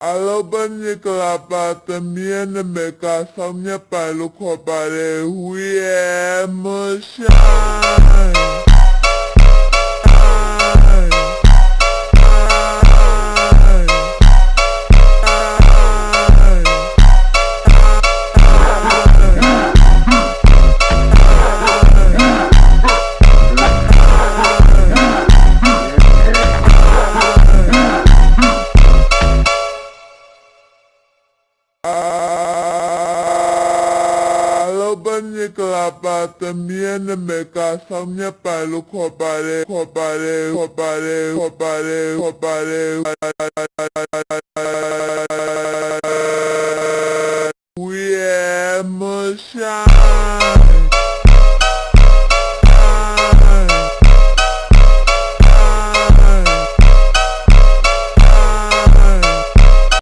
Alobani kalapata miena meka samnya palu kopare huye moshai. Alobani kalapata miena meka samnya palu kopare huye moshai.